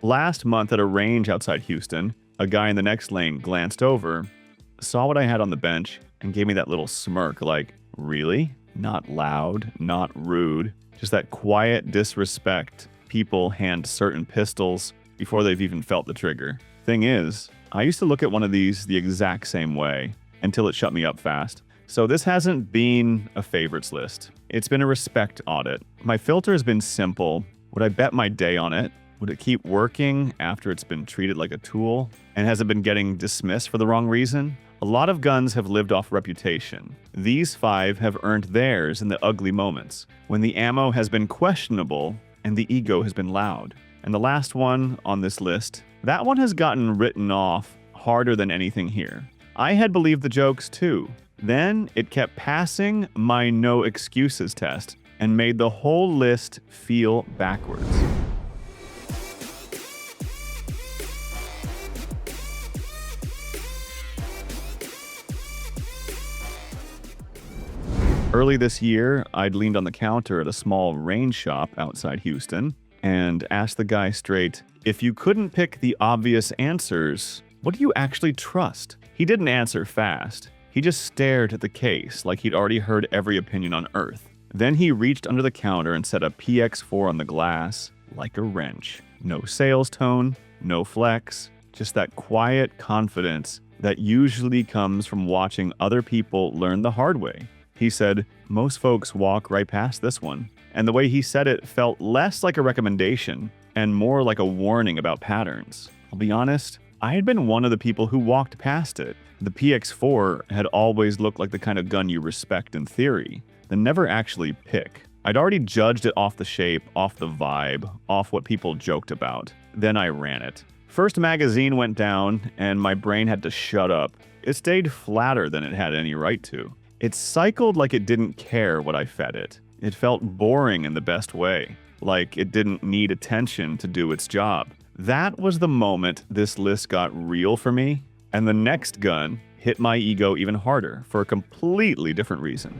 Last month at a range outside Houston, a guy in the next lane glanced over, saw what I had on the bench, and gave me that little smirk like, really? Not loud, not rude, just that quiet disrespect people hand certain pistols before they've even felt the trigger. Thing is, I used to look at one of these the exact same way until it shut me up fast. So this hasn't been a favorites list. It's been a respect audit. My filter has been simple. Would I bet my day on it? Would it keep working after it's been treated like a tool? And has it been getting dismissed for the wrong reason? A lot of guns have lived off reputation. These 5 have earned theirs in the ugly moments, when the ammo has been questionable and the ego has been loud. And the last one on this list, that one has gotten written off harder than anything here. I had believed the jokes too. Then it kept passing my no excuses test and made the whole list feel backwards. Early this year, I'd leaned on the counter at a small range shop outside Houston and asked the guy straight, if you couldn't pick the obvious answers, what do you actually trust? He didn't answer fast. He just stared at the case like he'd already heard every opinion on Earth. Then he reached under the counter and set a PX4 on the glass like a wrench. No sales tone, no flex, just that quiet confidence that usually comes from watching other people learn the hard way. He said, most folks walk right past this one. And the way he said it felt less like a recommendation and more like a warning about patterns. I'll be honest, I had been one of the people who walked past it. The PX4 had always looked like the kind of gun you respect in theory, then never actually pick. I'd already judged it off the shape, off the vibe, off what people joked about. Then I ran it. First magazine went down, and my brain had to shut up. It stayed flatter than it had any right to. It cycled like it didn't care what I fed it. It felt boring in the best way, like it didn't need attention to do its job. That was the moment this list got real for me, and the next gun hit my ego even harder for a completely different reason.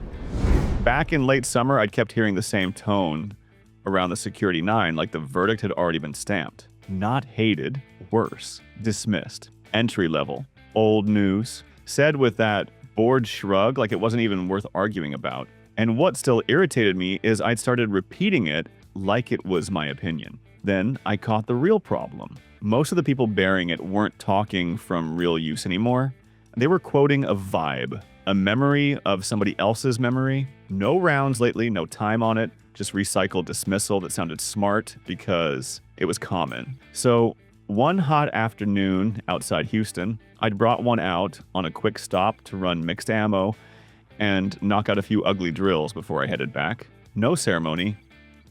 Back in late summer, I'd kept hearing the same tone around the Security 9, like the verdict had already been stamped. Not hated, worse, dismissed, entry level, old news, said with that bored shrug like it wasn't even worth arguing about. And what still irritated me is I'd started repeating it like it was my opinion. Then I caught the real problem. Most of the people bearing it weren't talking from real use anymore. They were quoting a vibe, a memory of somebody else's memory. No rounds lately, no time on it, just recycled dismissal that sounded smart because it was common. So one hot afternoon outside Houston, I'd brought one out on a quick stop to run mixed ammo and knock out a few ugly drills before I headed back. No ceremony,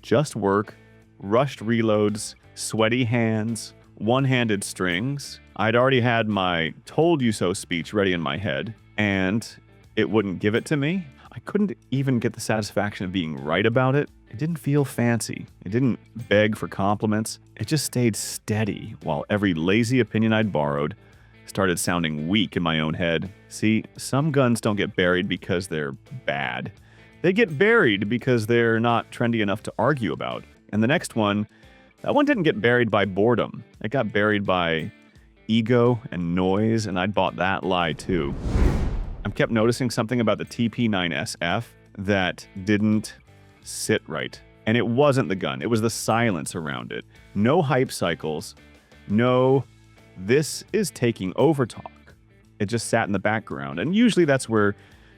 just work, rushed reloads, sweaty hands, one-handed strings. I'd already had my told you so speech ready in my head, and it wouldn't give it to me. I couldn't even get the satisfaction of being right about it. It didn't feel fancy. It didn't beg for compliments. It just stayed steady while every lazy opinion I'd borrowed started sounding weak in my own head. See, some guns don't get buried because they're bad. They get buried because they're not trendy enough to argue about. And the next one, that one didn't get buried by boredom. It got buried by ego and noise, and I'd bought that lie too. I kept noticing something about the TP9SF that didn't sit right. And it wasn't the gun. It was the silence around it. No hype cycles. No, this is taking over talk. It just sat in the background. And usually that's where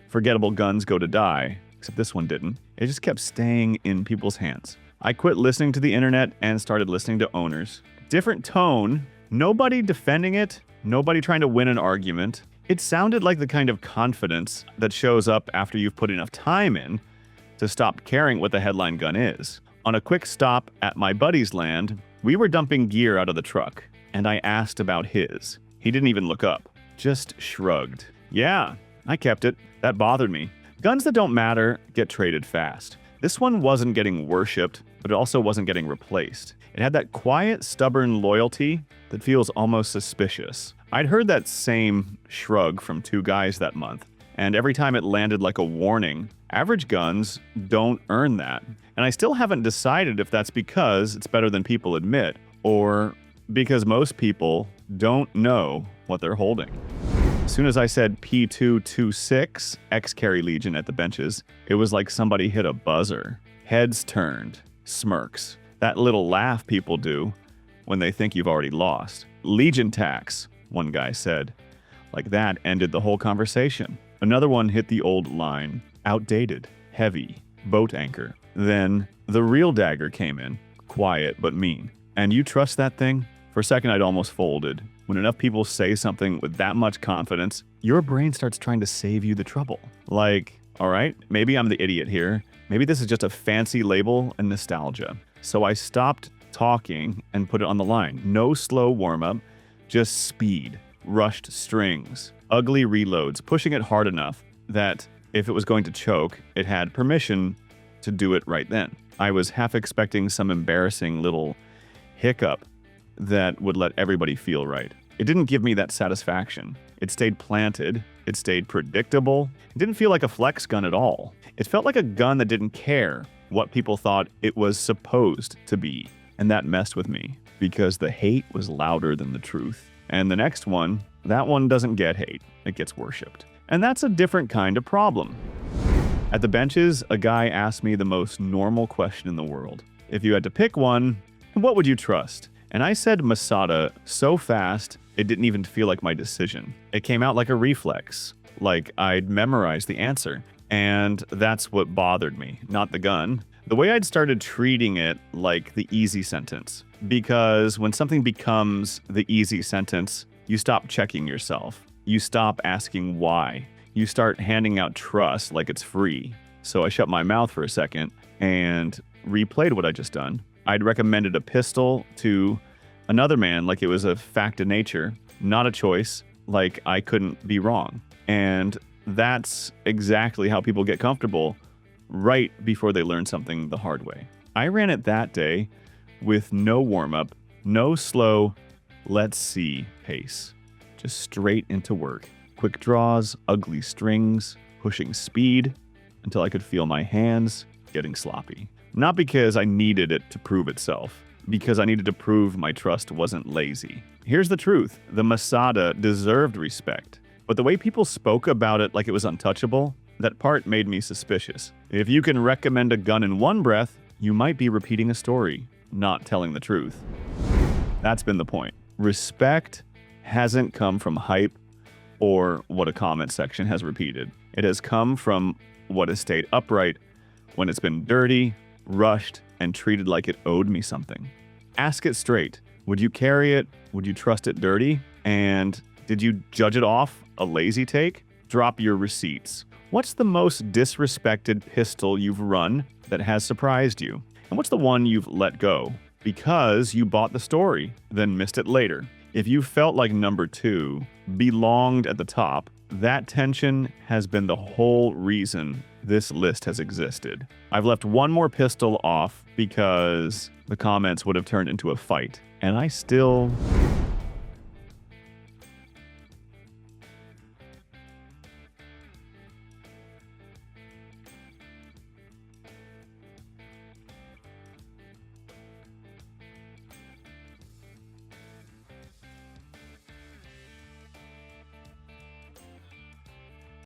forgettable guns go to die. Except this one didn't. It just kept staying in people's hands. I quit listening to the internet and started listening to owners. Different tone. Nobody defending it. Nobody trying to win an argument. It sounded like the kind of confidence that shows up after you've put enough time in to stop caring what the headline gun is. On a quick stop at my buddy's land, we were dumping gear out of the truck, and I asked about his. He didn't even look up, just shrugged. Yeah, I kept it. That bothered me. Guns that don't matter get traded fast. This one wasn't getting worshipped, but it also wasn't getting replaced. It had that quiet, stubborn loyalty that feels almost suspicious. I'd heard that same shrug from 2 guys that month, and every time it landed like a warning. Average guns don't earn that. And I still haven't decided if that's because it's better than people admit, or Because most people don't know what they're holding. As soon as I said P226 X-Carry Legion at the benches, it was like somebody hit a buzzer. Heads turned, smirks. That little laugh people do when they think you've already lost. Legion tax, one guy said. Like that ended the whole conversation. Another one hit the old line. Outdated, heavy, boat anchor. Then the real dagger came in. Quiet but mean. And you trust that thing? For a second, I'd almost folded. When enough people say something with that much confidence, your brain starts trying to save you the trouble. Like, all right, maybe I'm the idiot here. Maybe this is just a fancy label and nostalgia. So I stopped talking and put it on the line. No slow warm-up, just speed, rushed strings, ugly reloads, pushing it hard enough that if it was going to choke, it had permission to do it right then. I was half expecting some embarrassing little hiccup that would let everybody feel right. It didn't give me that satisfaction. It stayed planted. It stayed predictable. It didn't feel like a flex gun at all. It felt like a gun that didn't care what people thought it was supposed to be. And that messed with me because the hate was louder than the truth. And the next one, that one doesn't get hate. It gets worshipped. And that's a different kind of problem. At the benches, a guy asked me the most normal question in the world. If you had to pick one, what would you trust? And I said Masada so fast, it didn't even feel like my decision. It came out like a reflex, like I'd memorized the answer. And that's what bothered me, not the gun. The way I'd started treating it like the easy sentence. Because when something becomes the easy sentence, you stop checking yourself. You stop asking why. You start handing out trust like it's free. So I shut my mouth for a second and replayed what I'd just done. I'd recommended a pistol to another man like it was a fact of nature, not a choice, like I couldn't be wrong. And that's exactly how people get comfortable right before they learn something the hard way. I ran it that day with no warm-up, no slow, let's see pace. Just straight into work. Quick draws, ugly strings, pushing speed until I could feel my hands getting sloppy. Not because I needed it to prove itself, because I needed to prove my trust wasn't lazy. Here's the truth. The Masada deserved respect, but the way people spoke about it like it was untouchable, that part made me suspicious. If you can recommend a gun in one breath, you might be repeating a story, not telling the truth. That's been the point. Respect hasn't come from hype or what a comment section has repeated. It has come from what has stayed upright when it's been dirty, rushed, and treated like it owed me something. Ask it straight. Would you carry it? Would you trust it dirty? And did you judge it off a lazy take? Drop your receipts. What's the most disrespected pistol you've run that has surprised you? And what's the one you've let go because you bought the story, then missed it later? If you felt like number 2 belonged at the top, that tension has been the whole reason this list has existed. I've left one more pistol off because the comments would have turned into a fight, and I still